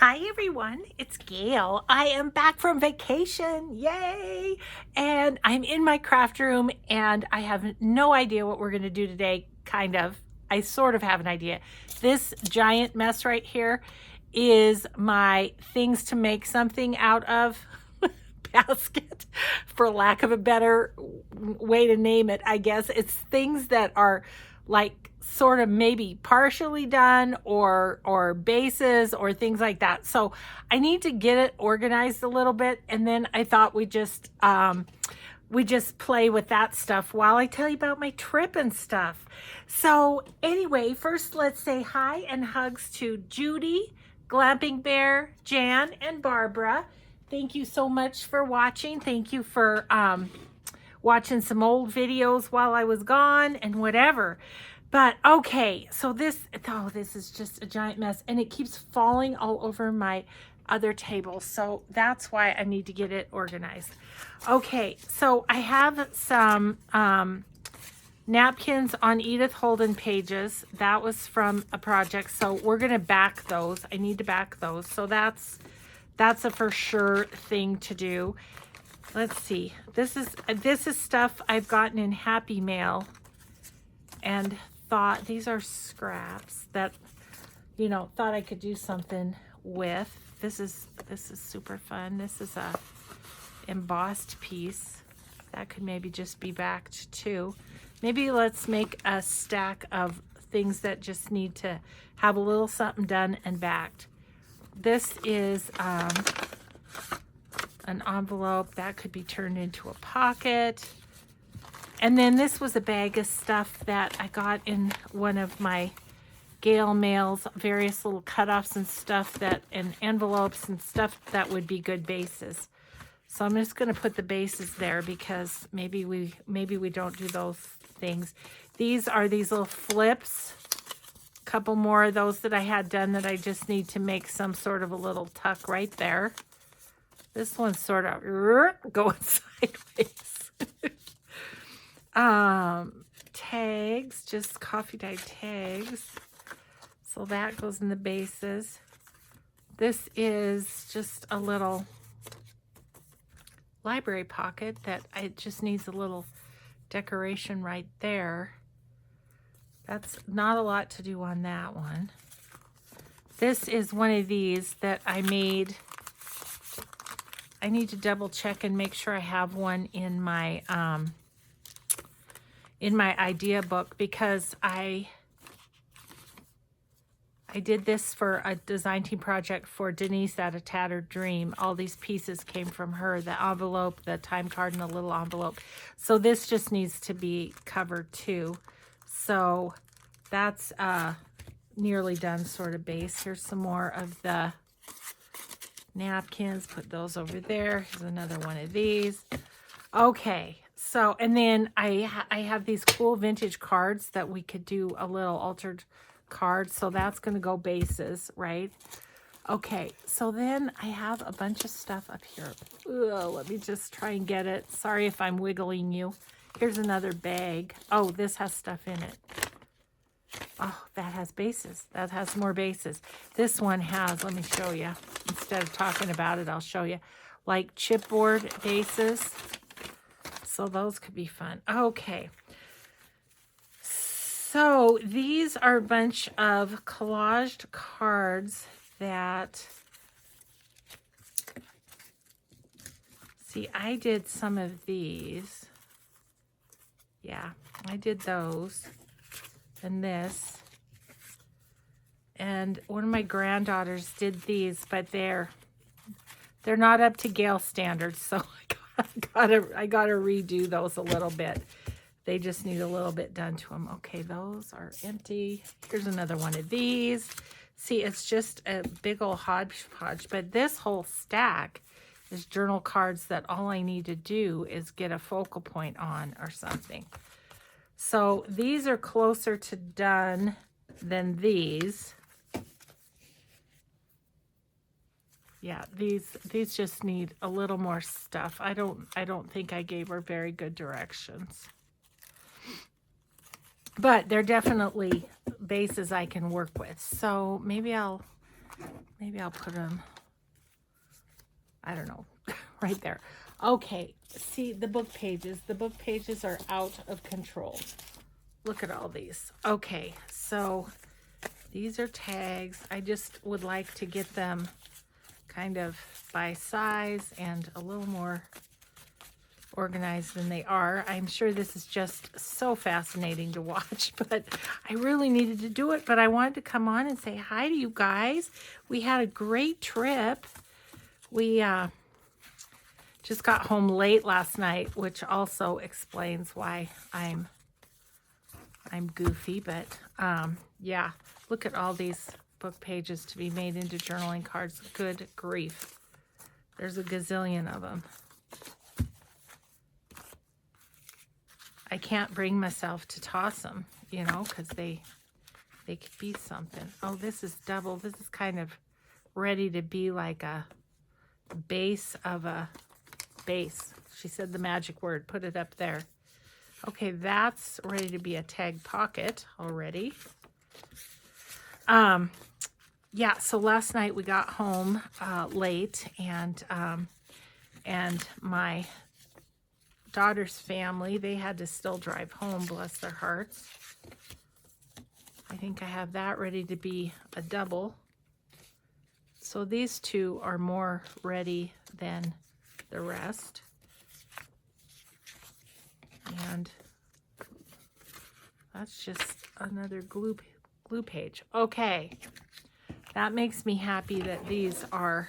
Hi everyone, it's Gail. I am back from vacation. Yay! And I'm in my craft room and I have no idea what we're going to do today. Kind of. I sort of have an idea. This giant mess right here is my things to make something out of basket, for lack of a better way to name it, I guess. It's things that are like sort of maybe partially done or bases or things like that. So I need to get it organized a little bit, and then I thought we just play with that stuff while I tell you about my trip and stuff. So anyway, first let's say hi and hugs to Judy, Glamping Bear, Jan, and Barbara. Thank you so much for watching. Thank you for watching some old videos while I was gone and whatever. But okay, so this is just a giant mess, and it keeps falling all over my other table. So that's why I need to get it organized. Okay, so I have some napkins on Edith Holden pages. That was from a project, so we're gonna back those. I need to back those. So that's a for sure thing to do. Let's see. This is stuff I've gotten in Happy Mail and thought these are scraps that, you know, thought I could do something with. This is super fun. This is a embossed piece that could maybe just be backed too. Maybe let's make a stack of things that just need to have a little something done and backed. This is an envelope that could be turned into a pocket. And then this was a bag of stuff that I got in one of my Gale mails, various little cutoffs and stuff and envelopes and stuff that would be good bases. So I'm just going to put the bases there because maybe we don't do those things. These are these little flips. A couple more of those that I had done that I just need to make some sort of a little tuck right there. This one's sort of going sideways. Tags, just coffee dyed tags. So that goes in the bases. This is just a little library pocket that it just needs a little decoration right there. That's not a lot to do on that one. This is one of these that I made. I need to double check and make sure I have one in my idea book, because I did this for a design team project for Denise at A Tattered Dream. All these pieces came from her, the envelope, the time card, and the little envelope. So this just needs to be covered too. So that's nearly done sort of base. Here's some more of the napkins. Put those over there. Here's another one of these. Okay. So, and then I have these cool vintage cards that we could do a little altered card. So that's going to go bases, right? Okay. So then I have a bunch of stuff up here. Ugh, let me just try and get it. Sorry if I'm wiggling you. Here's another bag. Oh, this has stuff in it. Oh, that has bases. That has more bases. This one has, let me show you. Instead of talking about it, I'll show you. Like chipboard bases. So those could be fun. Okay. So these are a bunch of collaged cards that, see, I did some of these. Yeah, I did those. And this. And one of my granddaughters did these, but they're not up to Gale standards, so I gotta redo those a little bit. They just need a little bit done to them. Okay, those are empty. Here's another one of these. See, it's just a big old hodgepodge, but this whole stack is journal cards that all I need to do is get a focal point on or something. So these are closer to done than these. Yeah, these just need a little more stuff. I don't think I gave her very good directions. But they're definitely bases I can work with. So maybe I'll Maybe I'll put them, I don't know, right there. Okay, see the book pages. The book pages are out of control. Look at all these. Okay, so these are tags. I just would like to get them kind of by size and a little more organized than they are. I'm sure this is just so fascinating to watch, but I really needed to do it. But I wanted to come on and say hi to you guys. We had a great trip. We just got home late last night, which also explains why I'm goofy. But yeah, look at all these book pages to be made into journaling cards. Good grief. There's a gazillion of them. I can't bring myself to toss them, you know, because they could be something. Oh, this is double. This is kind of ready to be like a base of a base. She said the magic word. Put it up there. Okay, that's ready to be a tag pocket already. Yeah, so last night we got home late, and my daughter's family, they had to still drive home, bless their hearts. I think I have that ready to be a double. So these two are more ready than the rest. And that's just another glue page. Okay, that makes me happy that these are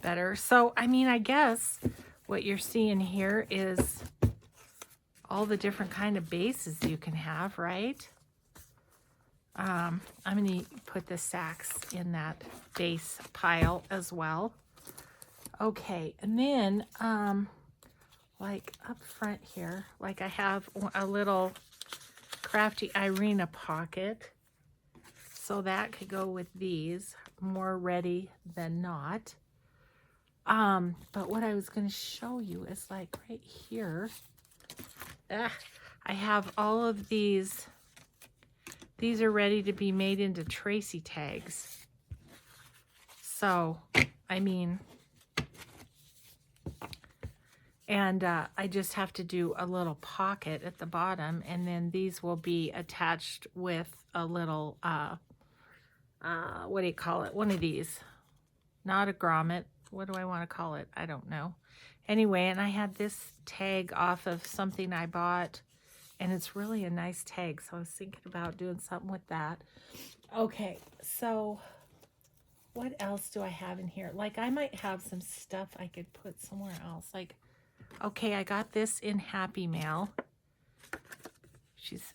better. So, I mean, I guess what you're seeing here is all the different kind of bases you can have, right? I'm going to put the sacks in that base pile as well. Okay, and then like up front here, like I have a little Crafty Irina pocket. So that could go with these, more ready than not. But what I was going to show you is like right here. I have all of these. These are ready to be made into Tracy tags. So, I mean, and I just have to do a little pocket at the bottom, and then these will be attached with a little, what do you call it? One of these. Not a grommet. What do I want to call it? I don't know. Anyway, and I had this tag off of something I bought, and it's really a nice tag, so I was thinking about doing something with that. Okay, so what else do I have in here? Like, I might have some stuff I could put somewhere else. Like, okay, I got this in Happy Mail.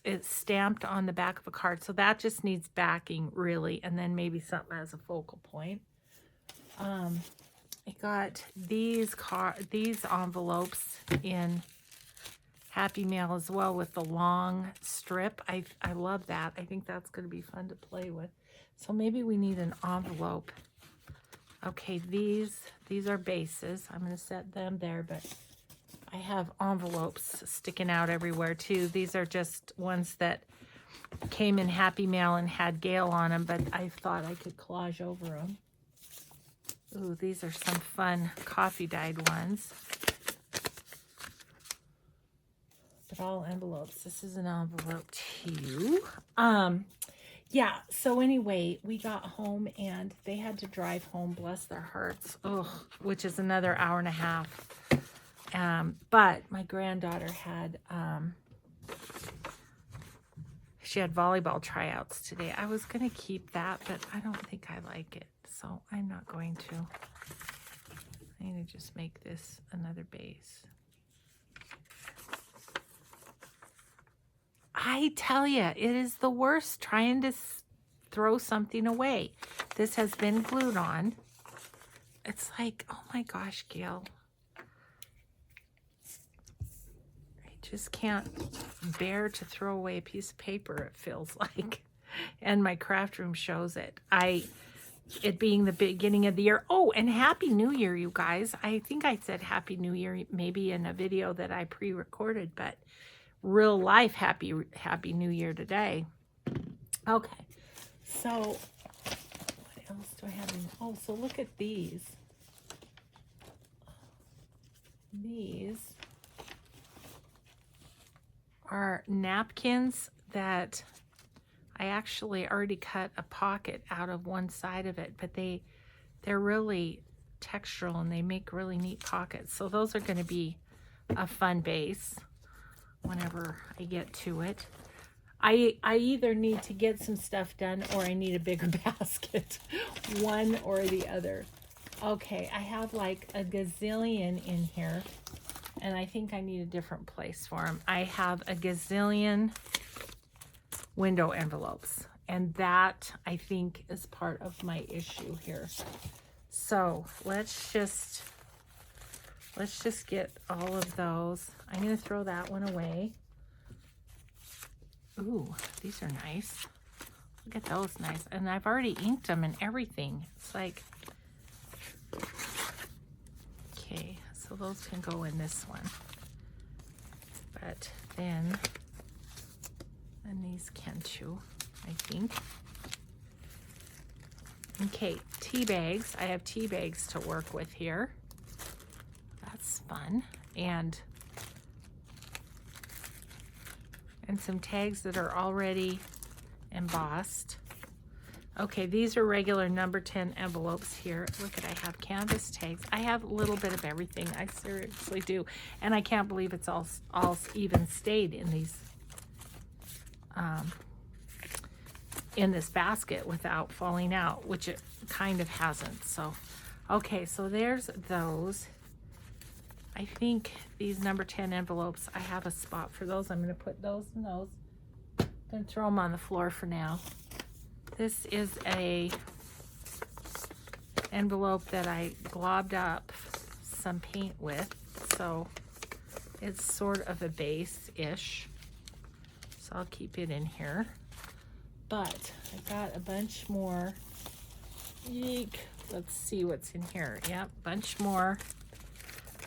It's stamped on the back of a card, so that just needs backing, really, and then maybe something as a focal point. I got these envelopes in Happy Mail as well with the long strip. I love that. I think that's going to be fun to play with. So maybe we need an envelope. Okay, these are bases. I'm going to set them there, but I have envelopes sticking out everywhere too. These are just ones that came in Happy Mail and had Gail on them, but I thought I could collage over them. Ooh, these are some fun coffee dyed ones. But all envelopes. This is an envelope too. Yeah, so anyway, we got home and they had to drive home, bless their hearts. Ugh, which is another hour and a half. But my granddaughter had she had volleyball tryouts today. I was gonna keep that, but I don't think I like it. So I'm not going to. I'm going to just make this another base. I tell you, it is the worst trying to throw something away. This has been glued on. It's like, oh my gosh, Gail. I just can't bear to throw away a piece of paper, it feels like. And my craft room shows it. It being the beginning of the year. Oh, and Happy New Year, you guys. I think I said Happy New Year maybe in a video that I pre-recorded, but real life Happy New Year today. Okay, so what else do I have in? Oh, so look at these. These are napkins that I actually already cut a pocket out of one side of it, but they're really textural and they make really neat pockets. So those are going to be a fun base whenever I get to it. I either need to get some stuff done or I need a bigger basket. One or the other. Okay, I have like a gazillion in here, and I think I need a different place for them. I have a gazillion window envelopes, and that I think is part of my issue here. So let's just get all of those. I'm going to throw that one away. Ooh, these are nice. Look at those nice. And I've already inked them and everything. It's like, okay, so those can go in this one. But then, and these can too, I think. Okay, tea bags. I have tea bags to work with here. That's fun. And some tags that are already embossed. Okay, these are regular number 10 envelopes here. Look at, I have canvas tags. I have a little bit of everything. I seriously do. And I can't believe it's all even stayed in these in this basket without falling out, which it kind of hasn't. So, okay, so there's those. I think these number 10 envelopes, I have a spot for those. I'm going to put those in those. I'm going to throw them on the floor for now. This is a envelope that I globbed up some paint with, so it's sort of a base-ish. So I'll keep it in here. But I got a bunch more. Eek. Let's see what's in here. Yep, bunch more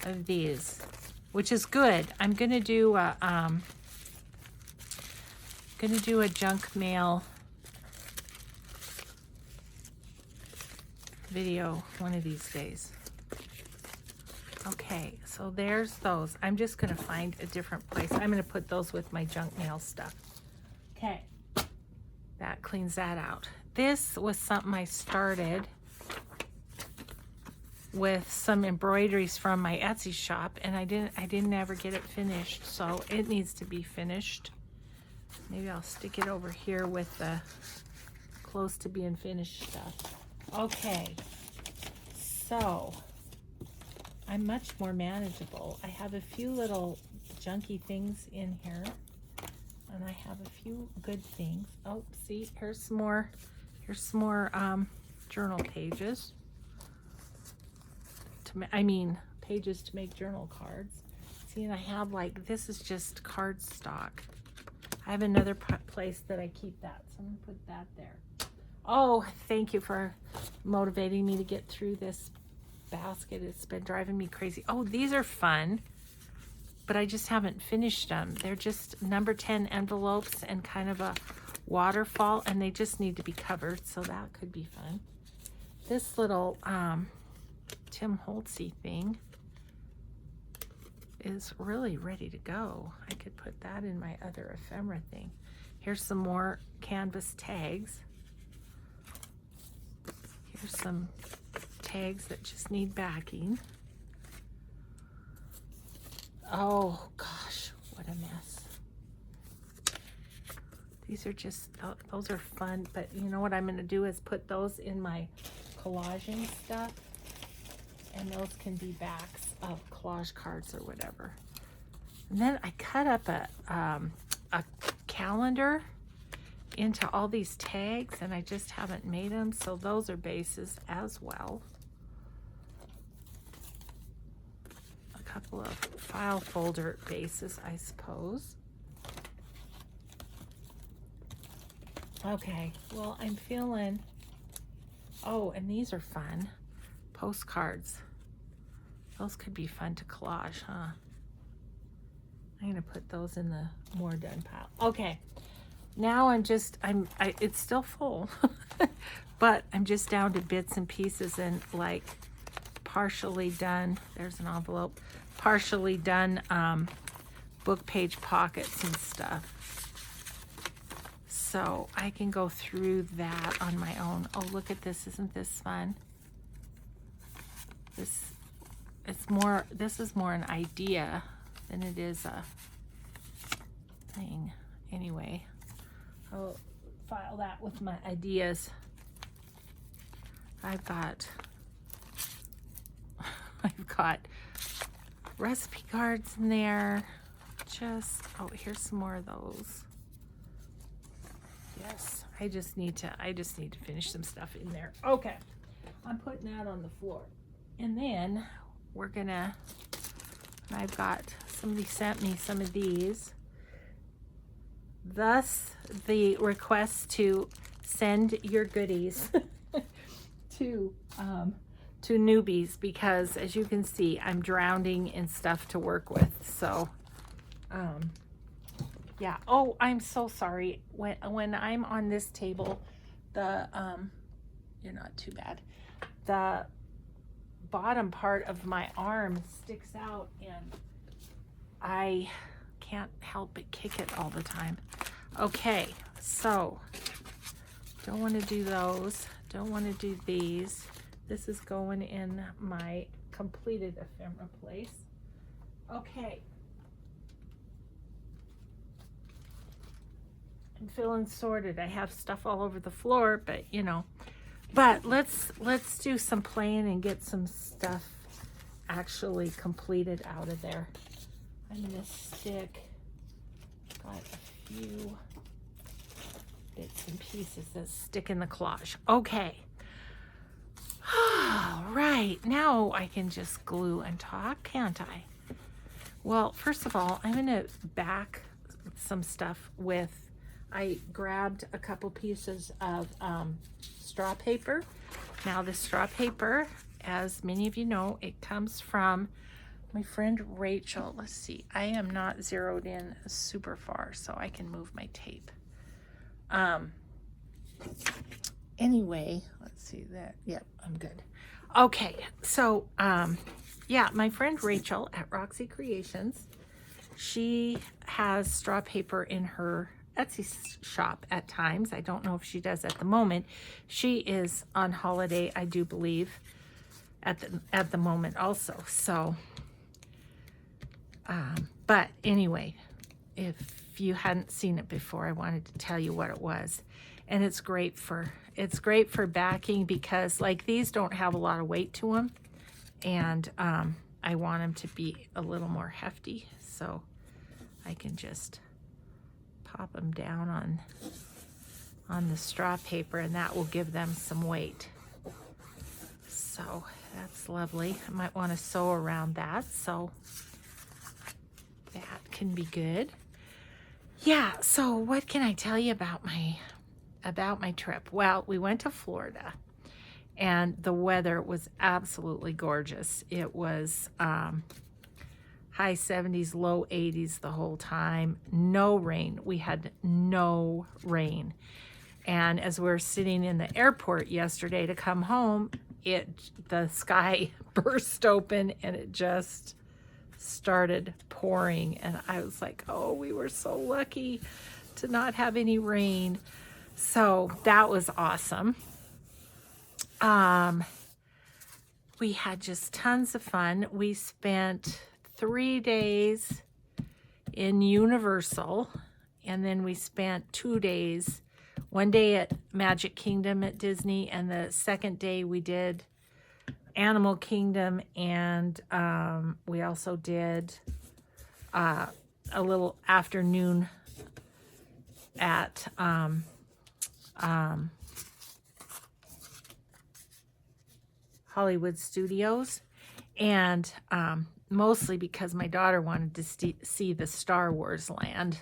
of these, which is good. I'm gonna do a junk mail video one of these days. Okay, so there's those. I'm just gonna find a different place. I'm gonna put those with my junk mail stuff. Okay, that cleans that out. This was something I started with some embroideries from my Etsy shop, and I didn't ever get it finished, so it needs to be finished. Maybe I'll stick it over here with the close to being finished stuff. Okay, so I'm much more manageable. I have a few little junky things in here, and I have a few good things. Oh, see, here's some more journal pages. Pages to make journal cards. See, and I have like, this is just cardstock. I have another place that I keep that, so I'm gonna put that there. Oh, thank you for motivating me to get through this basket. It's been driving me crazy. Oh, these are fun, but I just haven't finished them. They're just number 10 envelopes and kind of a waterfall, and they just need to be covered, so that could be fun. This little Tim Holtzy thing is really ready to go. I could put that in my other ephemera thing. Here's some more canvas tags. Here's some tags that just need backing. Oh gosh, what a mess. These are just, those are fun, but you know what I'm gonna do is put those in my collaging stuff, and those can be backs of collage cards or whatever. And then I cut up a calendar into all these tags, and I just haven't made them, so those are bases as well. A couple of file folder bases, I suppose. Okay, well, I'm feeling, oh, and these are fun. Postcards. Those could be fun to collage, huh? I'm gonna put those in the more done pile. Okay, now it's still full, but I'm just down to bits and pieces and like partially done. There's an envelope, partially done book page pockets and stuff. So I can go through that on my own. Oh, look at this. Isn't this fun? This is more an idea than it is a thing. Anyway, I'll file that with my ideas. I've got recipe cards in there. Oh, here's some more of those. Yes, I just need to finish some stuff in there. Okay, I'm putting that on the floor. And then I've got, somebody sent me some of these. Thus, the request to send your goodies to newbies, because as you can see, I'm drowning in stuff to work with. So, yeah. Oh, I'm so sorry. When I'm on this table, you're not too bad. The bottom part of my arm sticks out and I can't help but kick it all the time. Okay, so don't want to do those. Don't want to do these. This is going in my completed ephemera place. Okay. I'm feeling sorted. I have stuff all over the floor, but you know. But let's do some playing and get some stuff actually completed out of there. I'm gonna got a few bits and pieces that stick in the collage. Okay. All right, now I can just glue and talk, can't I? Well, first of all, I'm gonna back some stuff with, I grabbed a couple pieces of straw paper. Now the straw paper, as many of you know, it comes from my friend Rachel. Let's see, I am not zeroed in super far, so I can move my tape. Anyway, let's see that. Yep, I'm good. Okay, so yeah, my friend Rachel at Roxy Creations, she has straw paper in her Etsy shop at times. I don't know if she does at the moment. She is on holiday, I do believe, at the moment also. So, but anyway, if you hadn't seen it before, I wanted to tell you what it was. And it's great for backing, because like these don't have a lot of weight to them, and I want them to be a little more hefty, so I can just pop them down on the straw paper, and that will give them some weight. So that's lovely. I might want to sew around that, so that can be good. Yeah, so what can I tell you about my trip? Well, we went to Florida, and the weather was absolutely gorgeous. It was high 70s, low 80s the whole time. No rain. We had no rain. And as we were sitting in the airport yesterday to come home, the sky burst open and it just started pouring. And I was like, oh, we were so lucky to not have any rain. So that was awesome. We had just tons of fun. We spent 3 days in Universal, and then we spent 2 days, one day at Magic Kingdom at Disney, and the second day we did Animal Kingdom, and we also did a little afternoon at Hollywood Studios, and mostly because my daughter wanted to see the Star Wars land.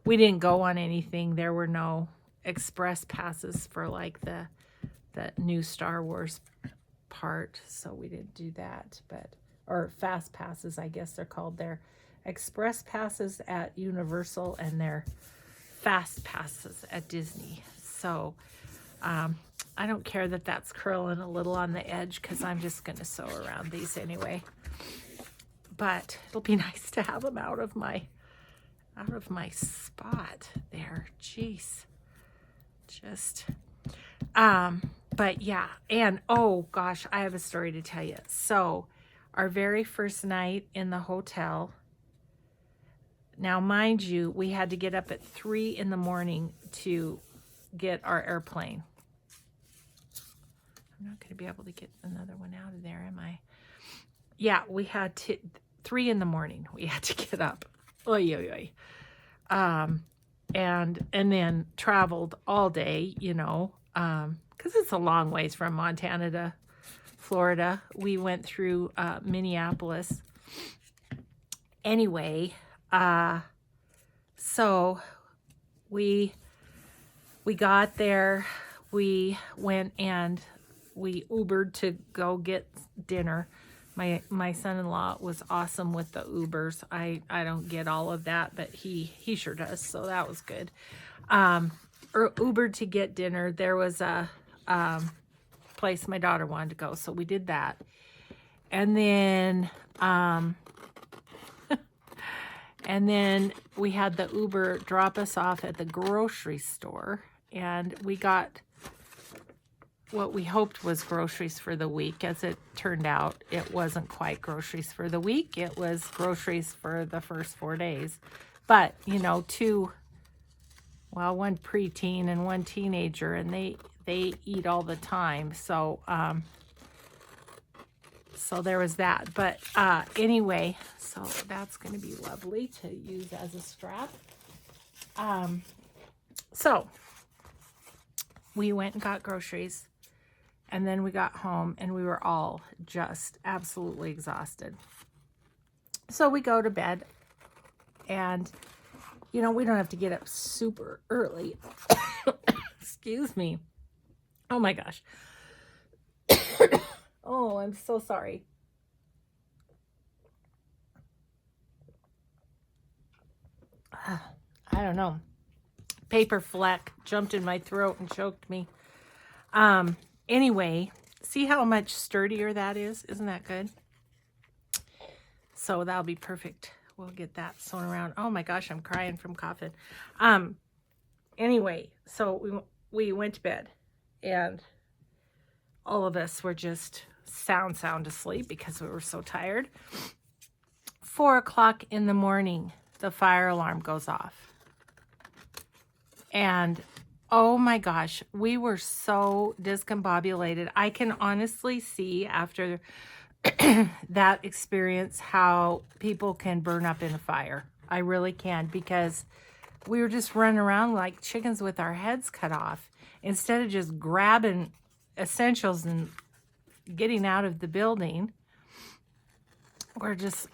We didn't go on anything. There were no express passes for like the new Star Wars part, so we didn't do that. Or fast passes, I guess they're called. They're express passes at Universal, and they're fast passes at Disney. So I don't care that that's curling a little on the edge because I'm just going to sew around these anyway. But it'll be nice to have them out of my spot there. Jeez. Just but yeah, and oh gosh, I have a story to tell you. So our very first night in the hotel, now mind you, we had to get up at 3 in the morning to get our airplane. I'm not going to be able to get another one out of there, am I? Yeah, we had to 3 in the morning. We had to get up. Oy, oy, oy. And then traveled all day, you know, because it's a long ways from Montana to Florida. We went through Minneapolis. Anyway, so we got there. We went and we Ubered to go get dinner. My son-in-law was awesome with the Ubers. I don't get all of that, but he sure does, so that was good. Ubered to get dinner. There was a place my daughter wanted to go, so we did that. And then and then we had the Uber drop us off at the grocery store, and we got what we hoped was groceries for the week. As it turned out, it wasn't quite groceries for the week. It was groceries for the first 4 days. But, you know, one preteen and one teenager, and they eat all the time. So, so there was that. But anyway, so that's going to be lovely to use as a strap. So we went and got groceries. And then we got home and we were all just absolutely exhausted. So we go to bed and, you know, we don't have to get up super early. Excuse me. Oh my gosh. Oh, I'm so sorry. I don't know. Paper fleck jumped in my throat and choked me. Anyway, see how much sturdier that is? Isn't that good? So that'll be perfect. We'll get that sewn around. Oh my gosh, I'm crying from coughing. Anyway, so we went to bed and all of us were just sound asleep because we were so tired. 4 o'clock in the morning, the fire alarm goes off. And oh my gosh, we were so discombobulated. I can honestly see after that experience how people can burn up in a fire. I really can, because we were just running around like chickens with our heads cut off instead of just grabbing essentials and getting out of the building. We're just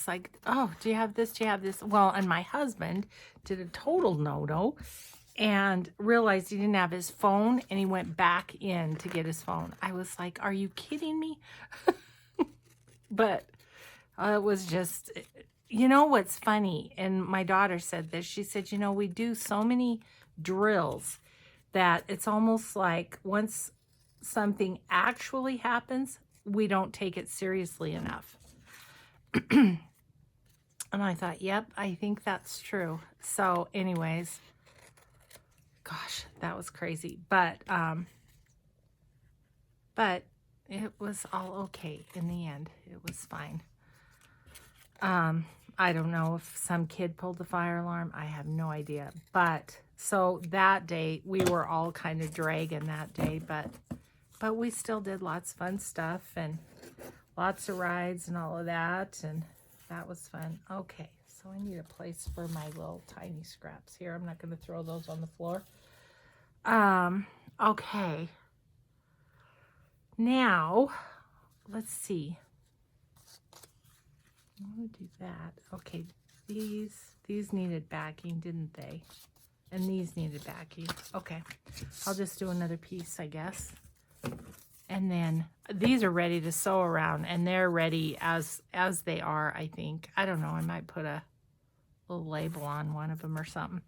like, oh, do you have this? Do you have this? Well, and my husband did a total no-no and realized he didn't have his phone, and he went back in to get his phone. I was like, are you kidding me? But it was just, you know what's funny? And my daughter said this. She said, you know, we do so many drills that it's almost like once something actually happens, we don't take it seriously enough. And I thought, yep, I think that's true. So anyways, gosh, that was crazy. But it was all okay in the end. It was fine. I don't know if some kid pulled the fire alarm. I have no idea. But so that day, we were all kind of dragging that day, but we still did lots of fun stuff and lots of rides and all of that, and that was fun. Okay, so I need a place for my little tiny scraps here. I'm not going to throw those on the floor. Okay. Now, let's see. I want to do that. Okay, these needed backing, didn't they? And these needed backing. Okay, I'll just do another piece, I guess. And then these are ready to sew around, and they're ready as they are, I think. I don't know, I might put a little label on one of them or something.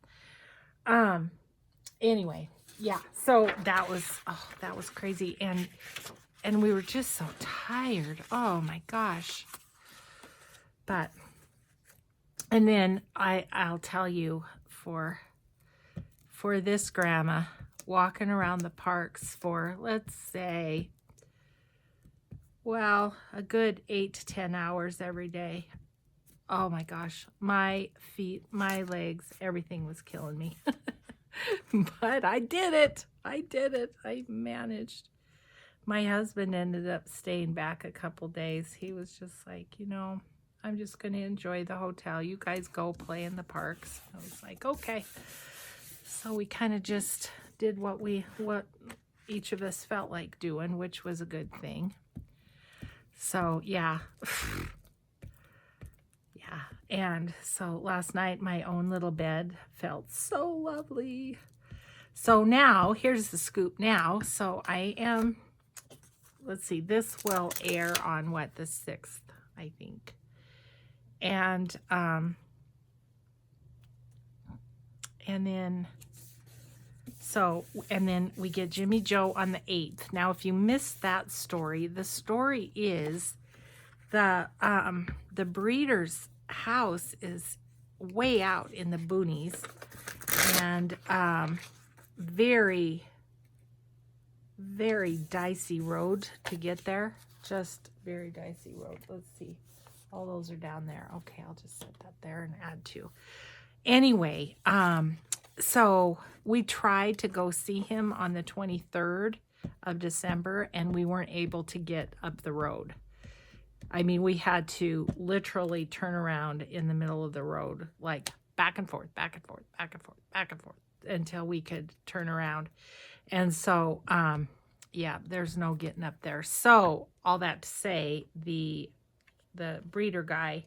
Anyway, yeah, so that was crazy. And we were just so tired. Oh my gosh. But, and then I'll tell you, for this grandma, walking around the parks for, let's say, well, a good 8 to 10 hours every day. Oh my gosh, my feet, my legs, everything was killing me. But I did it. I managed. My husband ended up staying back a couple days. He was just like, I'm just going to enjoy the hotel. You guys go play in the parks. I was like, okay. So we kind of just did what each of us felt like doing, which was a good thing. So, yeah. Yeah. And so last night, my own little bed felt so lovely. So now, here's the scoop now. So I am, let's see, this will air on what, the 6th, I think. And then, and then we get Jimmy Joe on the 8th. Now, if you missed that story, the story is the breeder's house is way out in the boonies, and very, very dicey road to get there. Just very dicey road. Let's see. All those are down there. Okay, I'll just set that there and add 2. Anyway, so we tried to go see him on the 23rd of December, and we weren't able to get up the road. I mean, we had to literally turn around in the middle of the road, like back and forth, back and forth, back and forth, back and forth, until we could turn around. And so, yeah, there's no getting up there. So all that to say, the breeder guy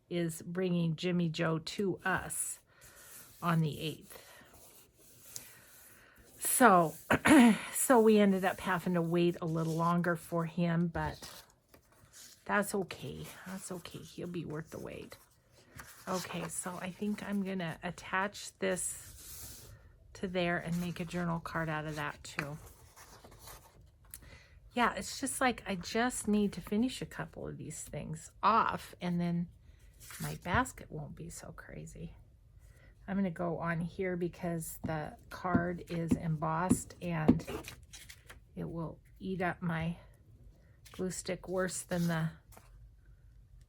is bringing Jimmy Joe to us on the 8th. So, so we ended up having to wait a little longer for him, but that's okay. That's okay. He'll be worth the wait. Okay, so I think I'm going to attach this to there and make a journal card out of that too. Yeah, it's just like I just need to finish a couple of these things off, and then my basket won't be so crazy. I'm going to go on here because the card is embossed and it will eat up my glue stick worse than the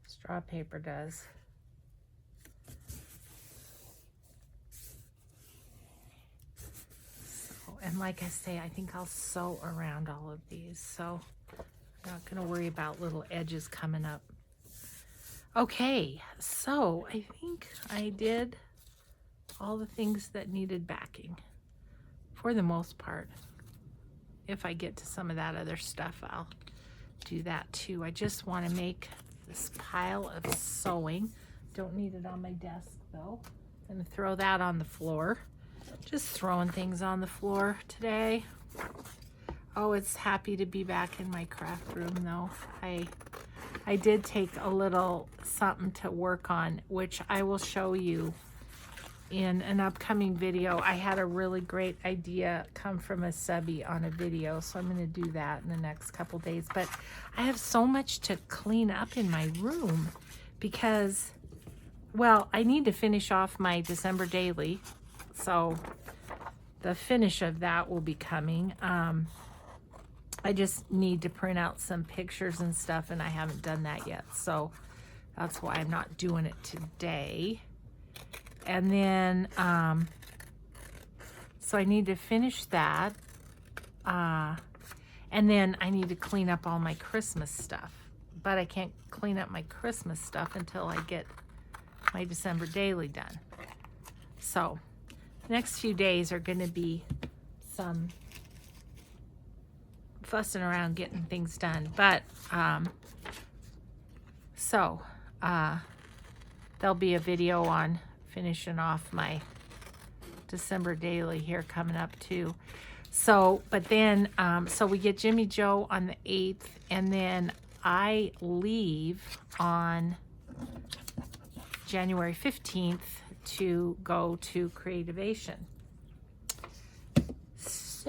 straw paper does. So, and like I say, I think I'll sew around all of these, so I'm not going to worry about little edges coming up. Okay, so I think I did all the things that needed backing for the most part. If I get to some of that other stuff, I'll do that too. I just want to make this pile of sewing. Don't need it on my desk though. I'm going to throw that on the floor. Just throwing things on the floor today. Oh, it's happy to be back in my craft room though. I did take a little something to work on, which I will show you in an upcoming video. I had a really great idea come from a subby on a video, so I'm going to do that in the next couple days. But I have so much to clean up in my room because, well, I need to finish off my December daily, so the finish of that will be coming. I just need to print out some pictures and stuff, and I haven't done that yet, so that's why I'm not doing it today. And then, so I need to finish that. And then I need to clean up all my Christmas stuff. But I can't clean up my Christmas stuff until I get my December daily done. So, the next few days are going to be some fussing around getting things done. But, there'll be a video on finishing off my December daily here coming up too. So, but then, so we get Jimmy Joe on the 8th, and then I leave on January 15th to go to Creativation.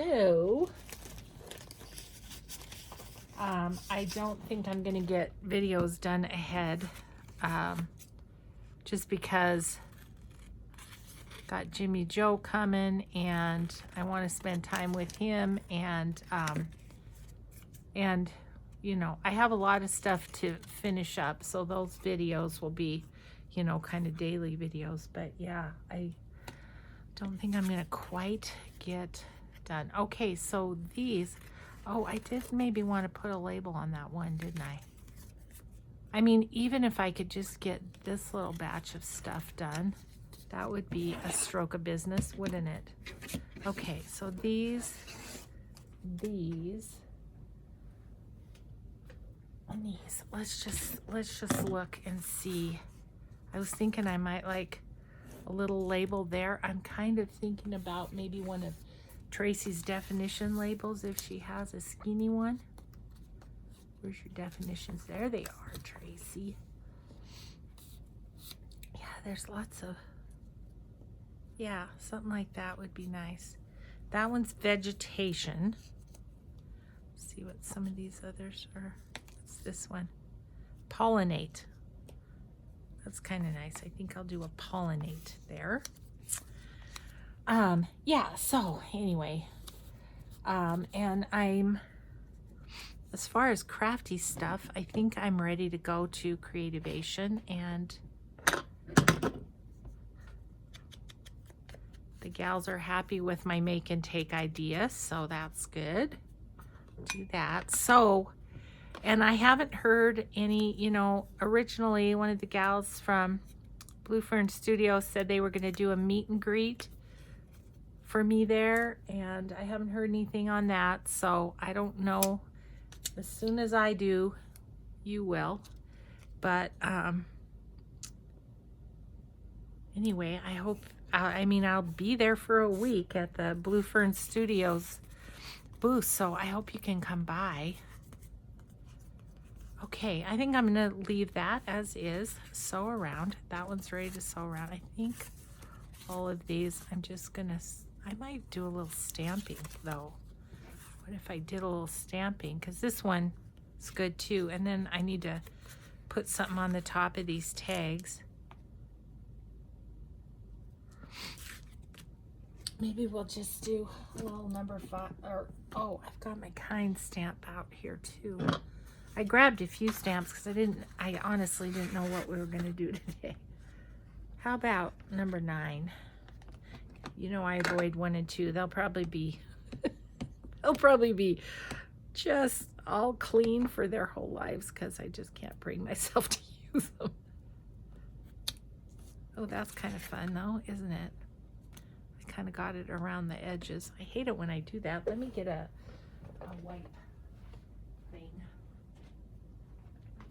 So, I don't think I'm going to get videos done ahead, just because got Jimmy Joe coming and I want to spend time with him, and you know, I have a lot of stuff to finish up, so those videos will be, you know, kind of daily videos. But yeah, I don't think I'm gonna quite get done. Okay, so these, oh, I did maybe want to put a label on that one, didn't I? I mean, even if I could just get this little batch of stuff done, that would be a stroke of business, wouldn't it? Okay, so these, and these, let's just look and see. I was thinking I might like a little label there. I'm kind of thinking about maybe one of Tracy's definition labels if she has a skinny one. Where's your definitions? There they are, Tracy. Yeah, there's lots of, yeah, something like that would be nice. That one's vegetation. Let's see what some of these others are. What's this one? Pollinate. That's kind of nice. I think I'll do a pollinate there. Yeah, so anyway, and I'm, as far as crafty stuff, I think I'm ready to go to Creativation, and the gals are happy with my make and take idea, so that's good. Do that. So, and I haven't heard any, you know, originally one of the gals from Blue Fern Studios said they were going to do a meet and greet for me there, and I haven't heard anything on that, so I don't know. As soon as I do, you will. But anyway, I hope, I mean, I'll be there for a week at the Blue Fern Studios booth, so I hope you can come by. Okay, I think I'm gonna leave that as is. Sew around. That one's ready to sew around. I think all of these, I'm just gonna, I might do a little stamping though. What if I did a little stamping? Because this one is good too. And then I need to put something on the top of these tags. Maybe we'll just do a little number 5, or, oh, I've got my kind stamp out here too. I grabbed a few stamps because I honestly didn't know what we were going to do today. How about number 9? You know, I avoid 1 and 2. They'll probably be, they'll probably be just all clean for their whole lives because I just can't bring myself to use them. Oh, that's kind of fun though, isn't it? I kind of got it around the edges. I hate it when I do that. Let me get a wipe thing.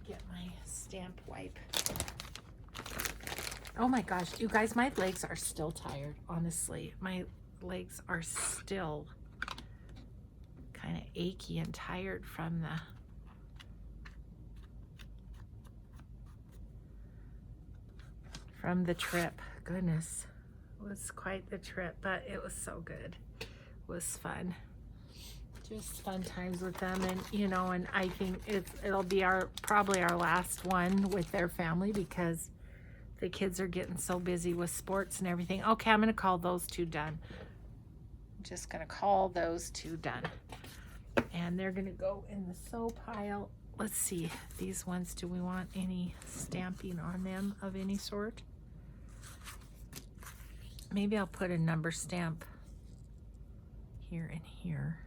Get my stamp wipe. Oh my gosh, you guys, my legs are still tired, honestly. My legs are still kind of achy and tired from the trip. Goodness, it was quite the trip, but it was so good. It was fun. Just fun times with them, and you know, and I think it'll be probably our last one with their family because the kids are getting so busy with sports and everything. Okay, I'm gonna call those 2 done. I'm just gonna call those 2 done, and they're gonna go in the sew pile. Let's see, these ones, do we want any stamping on them of any sort? Maybe I'll put a number stamp here and here.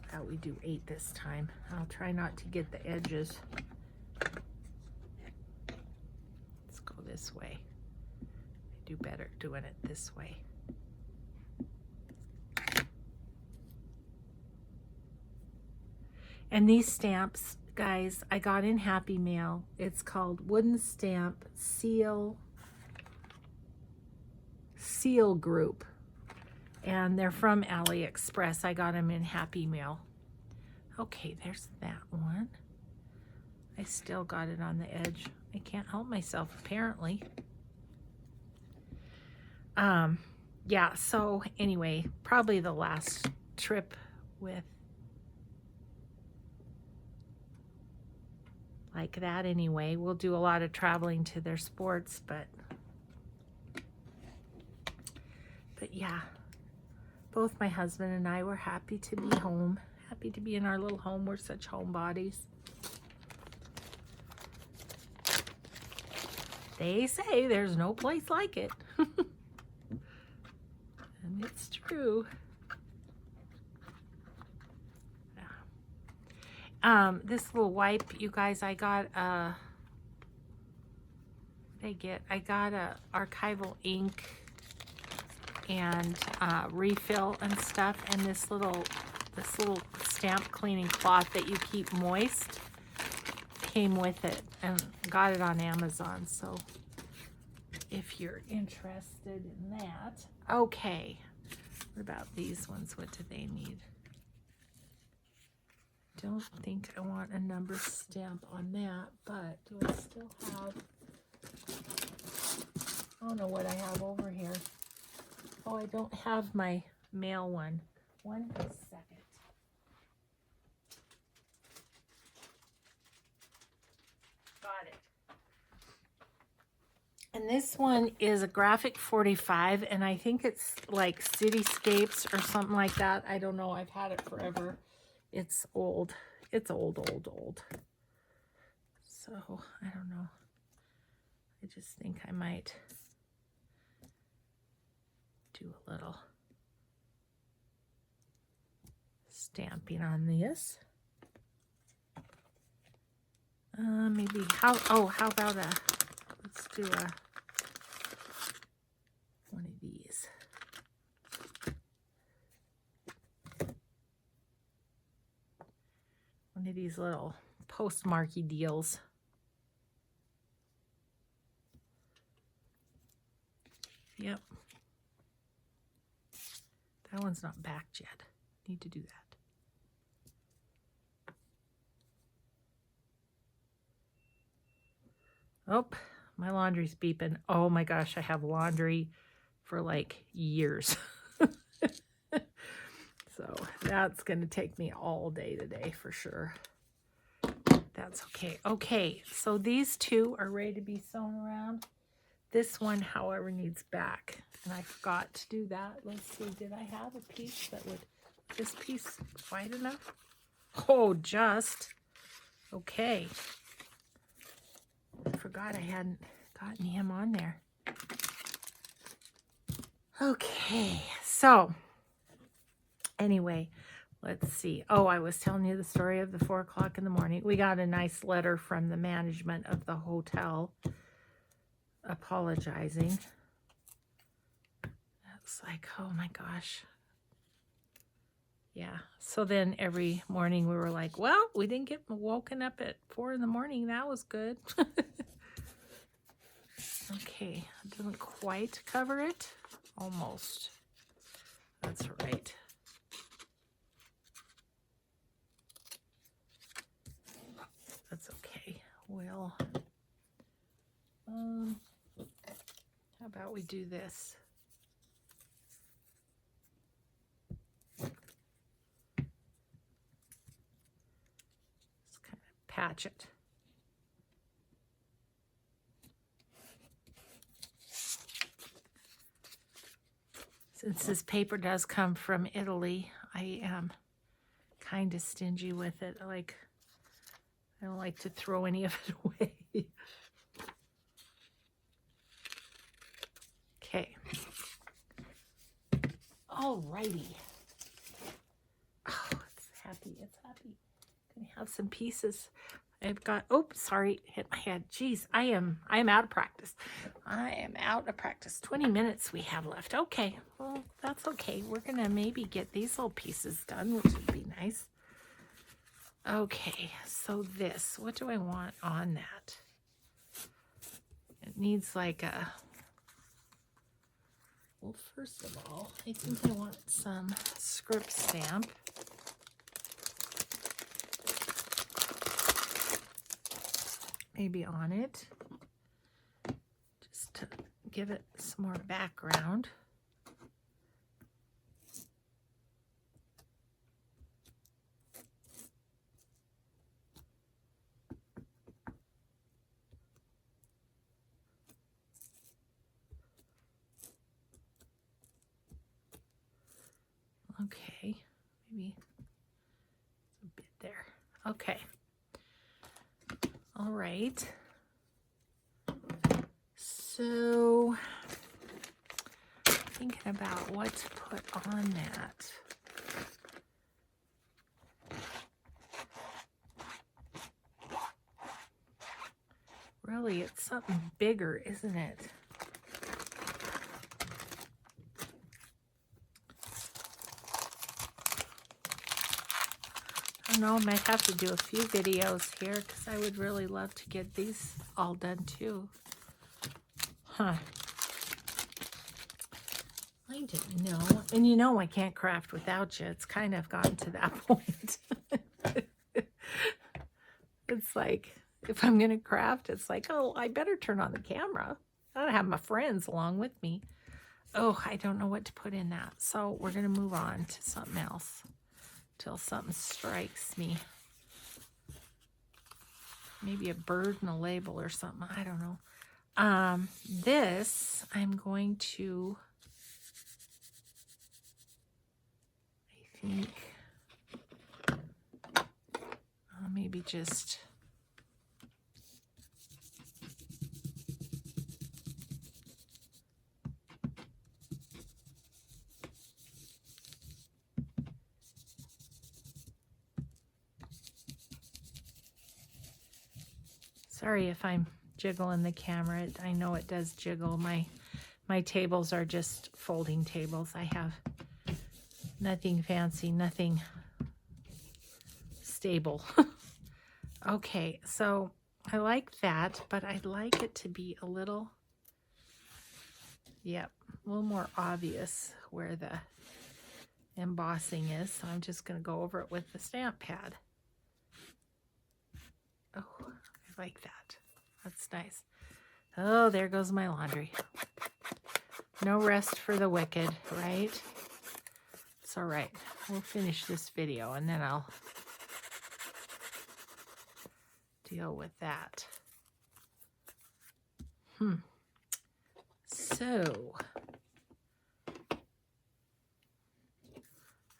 How about we do 8 this time? I'll try not to get the edges. Let's go this way. I do better doing it this way. And these stamps, guys, I got in Happy Mail. It's called Wooden Stamp Seal Group. And they're from AliExpress. I got them in Happy Mail. Okay, there's that one. I still got it on the edge. I can't help myself, apparently. yeah, so anyway, probably the last trip with like that anyway. We'll do a lot of traveling to their sports, but yeah, both my husband and I were happy to be home, happy to be in our little home. We're such homebodies. They say there's no place like it. And it's true. This little wipe, you guys, I got a archival ink and refill and stuff, and this little stamp cleaning cloth that you keep moist came with it, and got it on Amazon. So if you're interested in that. Okay, what about these ones? What do they need? Don't think I want a number stamp on that, but do I still have, I don't know what I have over here. Oh, I don't have my mail one. One second. Got it. And this one is a graphic 45, and I think it's like cityscapes or something like that. I don't know. I've had it forever. It's old. It's old. So, I don't know. I just think I might do a little stamping on this. Maybe, how about let's do one of these. One of these little postmarky deals. Yep. That one's not backed yet. Need to do that. Oh, my laundry's beeping. Oh my gosh, I have laundry for like years. So that's going to take me all day today for sure. That's okay. Okay, so these two are ready to be sewn around. This one, however, needs back, and I forgot to do that. Let's see, did I have a piece that would, this piece wide enough? Oh, just. Okay. I forgot I hadn't gotten him on there. Okay, so anyway, let's see. Oh, I was telling you the story of the 4 o'clock in the morning. We got a nice letter from the management of the hotel apologizing. It's like, oh my gosh. Yeah. So then every morning we were like, well, we didn't get woken up at 4 in the morning. That was good. Okay. It doesn't quite cover it. Almost. That's right. That's okay. Well, how about we do this? Just kind of patch it. Since this paper does come from Italy, I am kind of stingy with it. I don't like to throw any of it away. Okay. Alrighty. Oh, it's happy. It's happy. Gonna have some pieces. I've got, oh, sorry, hit my head. Jeez, I am out of practice. I am out of practice. 20 minutes we have left. Okay, well, that's okay. We're gonna maybe get these little pieces done, which would be nice. Okay, so this, what do I want on that? It needs like a, well, first of all, I think I want some script stamp. Maybe on it, just to give it some more background. Okay, maybe a bit there. Okay. All right. So, thinking about what to put on that. Really, it's something bigger, isn't it? I don't know, I might have to do a few videos here because I would really love to get these all done too. Huh. I didn't know. And you know I can't craft without you. It's kind of gotten to that point. It's like, if I'm going to craft, it's like, oh, I better turn on the camera. I gotta have my friends along with me. Oh, I don't know what to put in that. So we're going to move on to something else till something strikes me. Maybe a bird and a label or something. I don't know. This I'm going to, I think, maybe just sorry if I'm jiggling the camera. I know it does jiggle. My tables are just folding tables. I have nothing fancy, nothing stable. Okay, so I like that, but I'd like it to be a little, yep, a little more obvious where the embossing is. So I'm just going to go over it with the stamp pad. Oh, I like that. That's nice. Oh, there goes my laundry. No rest for the wicked, right? It's all right. We'll finish this video and then I'll deal with that. So,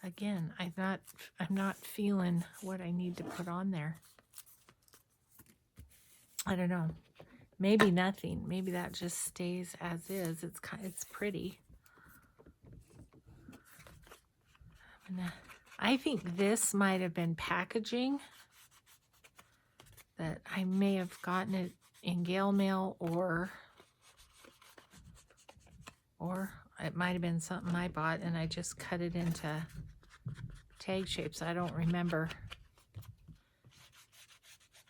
again, I'm not feeling what I need to put on there. I don't know. Maybe nothing. Maybe that just stays as is. It's pretty. I think this might have been packaging that I may have gotten it in Gale Mail, or it might have been something I bought and I just cut it into tag shapes. I don't remember.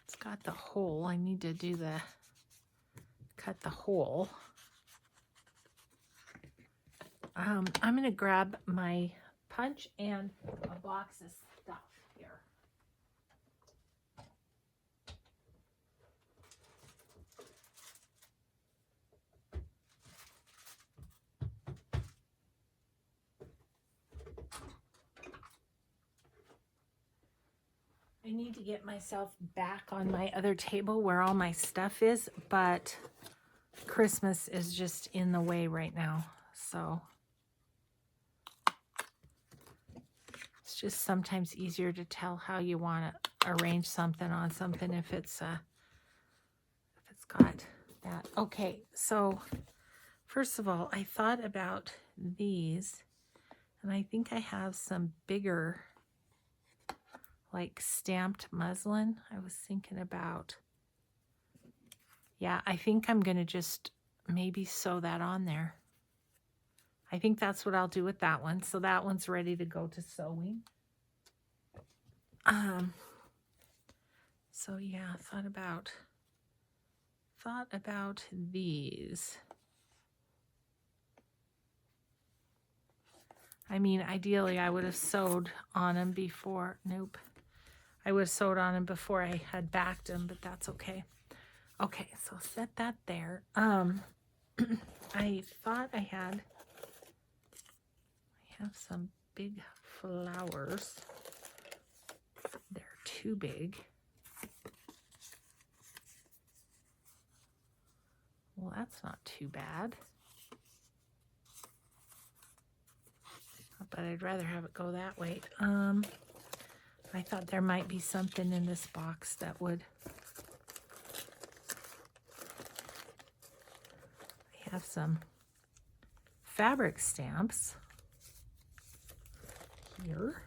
It's got the hole. I need to do cut the hole. I'm going to grab my punch and a box of stuff here. I need to get myself back on my other table where all my stuff is, but Christmas is just in the way right now. So it's just sometimes easier to tell how you want to arrange something on something if it's got that. Okay, so first of all, I thought about these, and I think I have some bigger, like stamped muslin. I was thinking about, yeah, I think I'm going to just maybe sew that on there. I think that's what I'll do with that one. So that one's ready to go to sewing. So yeah, thought about these. I mean, ideally I would have sewed on them before. Nope. I would have sewed on them before I had backed them, but that's okay. Okay, so set that there. I thought I have some big flowers. They're too big. Well, that's not too bad. but I'd rather have it go that way. I thought there might be something in this box that would... I have some fabric stamps here.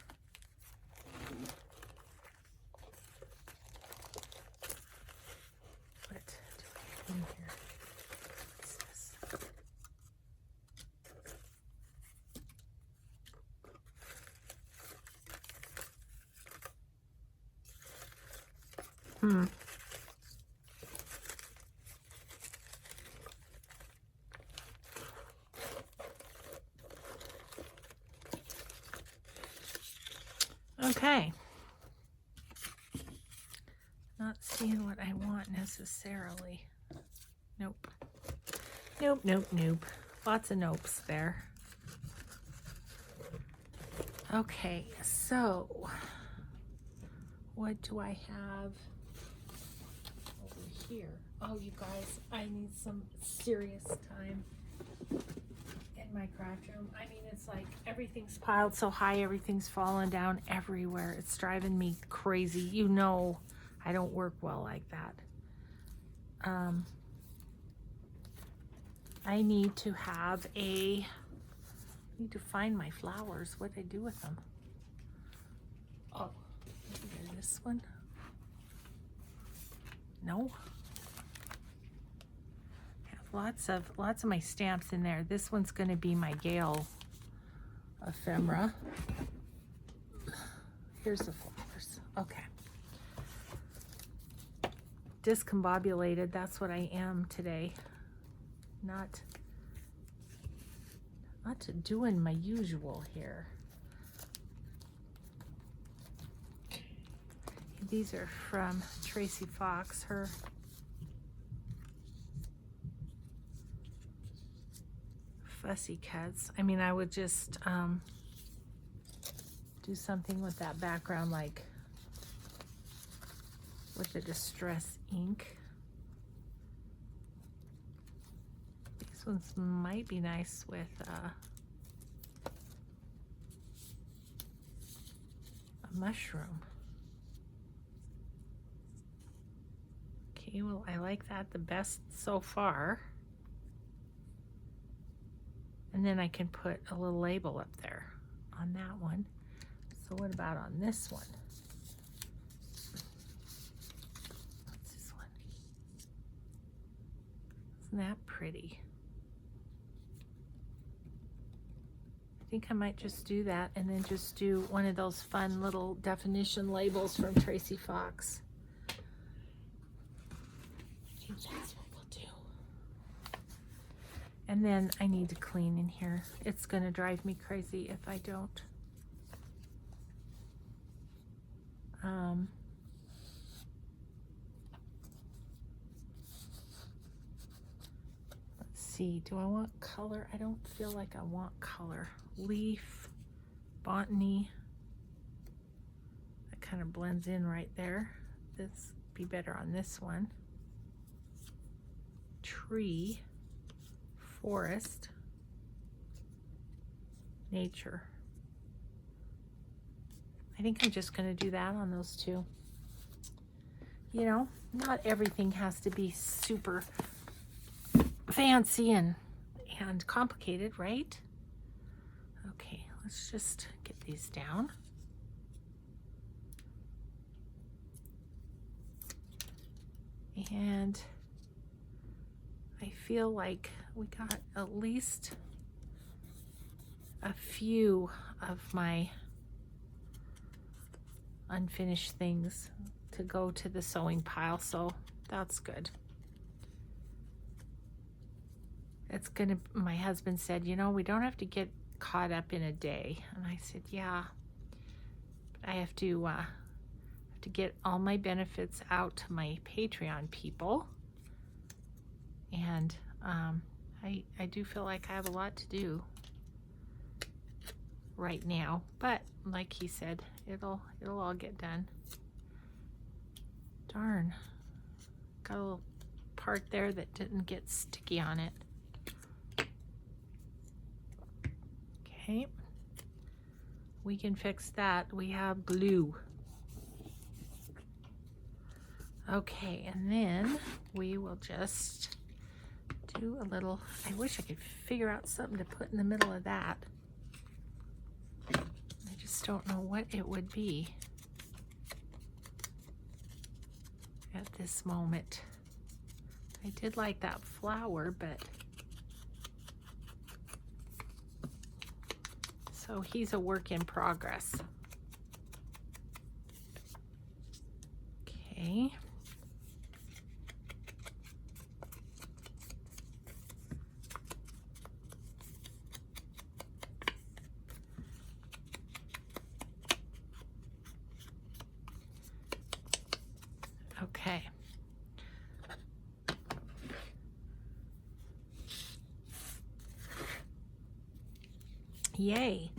What do I have in here? What's this? Okay. Not seeing what I want necessarily. Nope. Nope, nope, nope. Lots of nopes there. Okay, so what do I have over here? Oh, you guys, I need some serious time in my craft room. I mean, it's like everything's piled so high, everything's falling down everywhere. It's driving me crazy. You know, I don't work well like that. I need to have I need to find my flowers. What did I do with them? Oh, maybe this one? No. I have lots of my stamps in there. This one's going to be my Gale ephemera. Here's the flowers. Okay. Discombobulated, that's what I am today. Not doing my usual here. These are from Tracy Fox, her fussy cuts. I mean, I would just do something with that background, like with the distress ink. These ones might be nice with a mushroom. Okay, well, I like that the best so far. And then I can put a little label up there on that one. So what about on this one? What's this one? Isn't that pretty? I think I might just do that and then just do one of those fun little definition labels from Tracy Fox. I think that's what we'll do. And then I need to clean in here. It's going to drive me crazy if I don't. Let's see. Do I want color? I don't feel like I want color. Leaf, botany. That kind of blends in right there. This be better on this one. Tree, forest, nature. I think I'm just going to do that on those two. You know, not everything has to be super fancy and complicated, right? Okay, let's just get these down. And I feel like we got at least a few of my unfinished things to go to the sewing pile, so that's good. It's gonna, my husband said, you know, we don't have to get caught up in a day. And I said, yeah, but I have to get all my benefits out to my Patreon people. And I do feel like I have a lot to do right now, but like he said, it'll all get done. Darn, got a little part there that didn't get sticky on it. Okay, We can fix that. We have glue. Okay, and then we will just do a little, I wish I could figure out something to put in the middle of that. I just don't know what it would be at this moment. I did like that flower, but so he's a work in progress. Okay. Okay. Yay.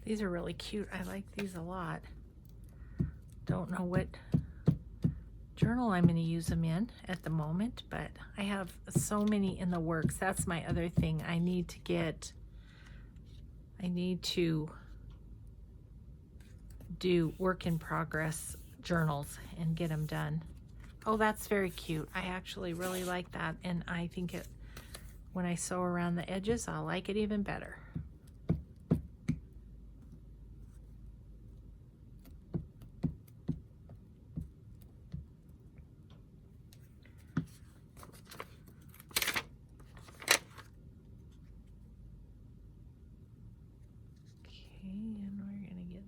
These are really cute. I like these a lot. Don't know what journal I'm going to use them in at the moment, but I have so many in the works. That's my other thing. I need to do work in progress journals and get them done. Oh, that's very cute. I actually really like that, and I think it, when I sew around the edges, I'll like it even better.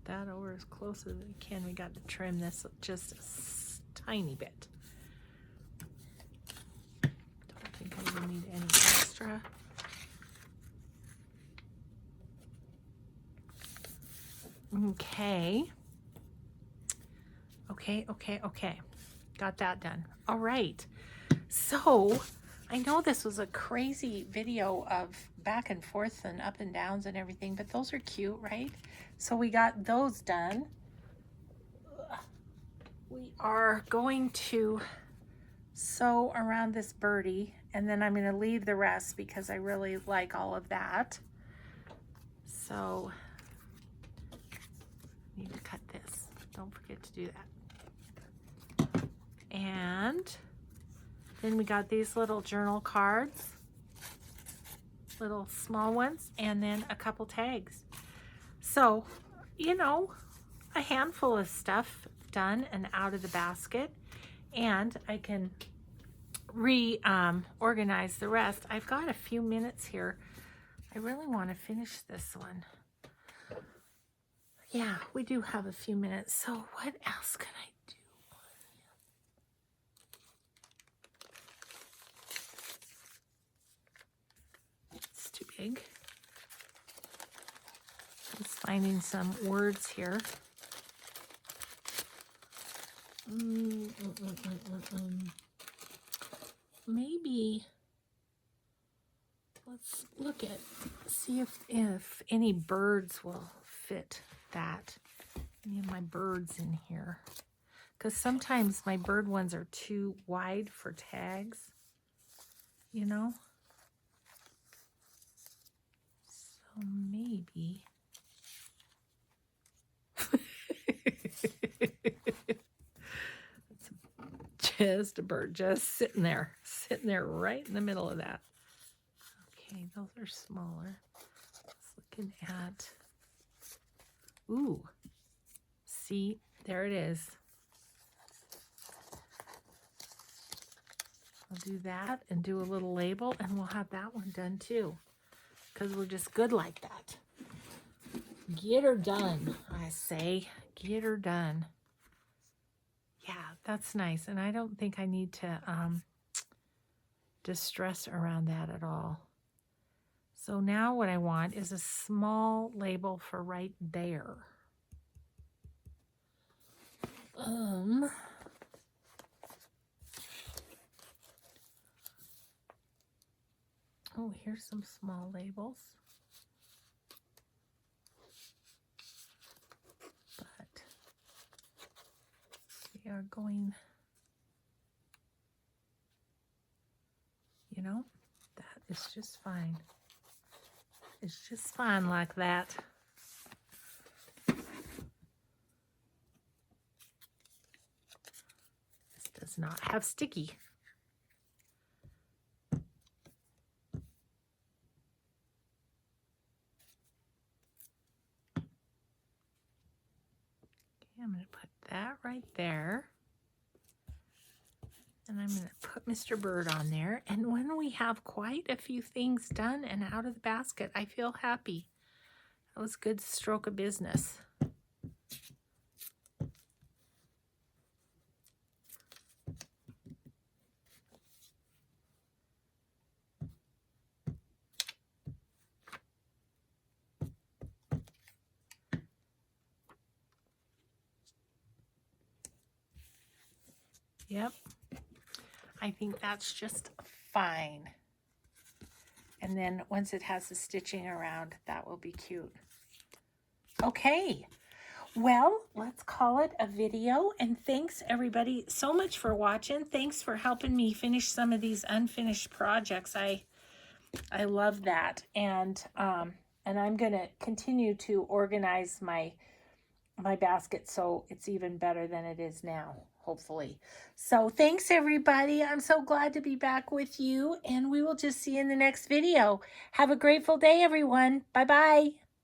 That over as close as we can. We got to trim this just a tiny bit. Don't think I even need any extra. Okay. Okay. Got that done. All right. So I know this was a crazy video of back and forth and up and downs and everything, but those are cute, right? So we got those done. We are going to sew around this birdie, and then I'm going to leave the rest because I really like all of that. So I need to cut this. Don't forget to do that. And then we got these little journal cards, little small ones, and then a couple tags. So, you know, a handful of stuff done and out of the basket, and I can reorganize the rest. I've got a few minutes here. I really want to finish this one. Yeah, we do have a few minutes. So what else can I do? It's too big. Just finding some words here. Maybe let's look at, see if any birds will fit that. Any of my birds in here. Because sometimes my bird ones are too wide for tags, you know? So maybe. Just a bird, just sitting there right in the middle of that. Okay, those are smaller. Just looking at, ooh, see, there it is. I'll do that and do a little label, and we'll have that one done too, because we're just good like that. Get her done, I say. Get her done. Yeah, that's nice. And I don't think I need to distress around that at all. So now what I want is a small label for right there. Oh, here's some small labels. But we are going, you know, that is just fine. It's just fine like that. does not have sticky. Okay, I'm going to put that right there. And I'm going to put Mr. Bird on there. And when we have quite a few things done and out of the basket, I feel happy. That was a good stroke of business. Yep. I think that's just fine. And then once it has the stitching around, that will be cute. Okay. Well, let's call it a video. And thanks everybody so much for watching. Thanks for helping me finish some of these unfinished projects. I love that. And I'm going to continue to organize my basket so it's even better than it is now, hopefully. So thanks everybody. I'm so glad to be back with you, and we will just see you in the next video. Have a grateful day, everyone. Bye-bye.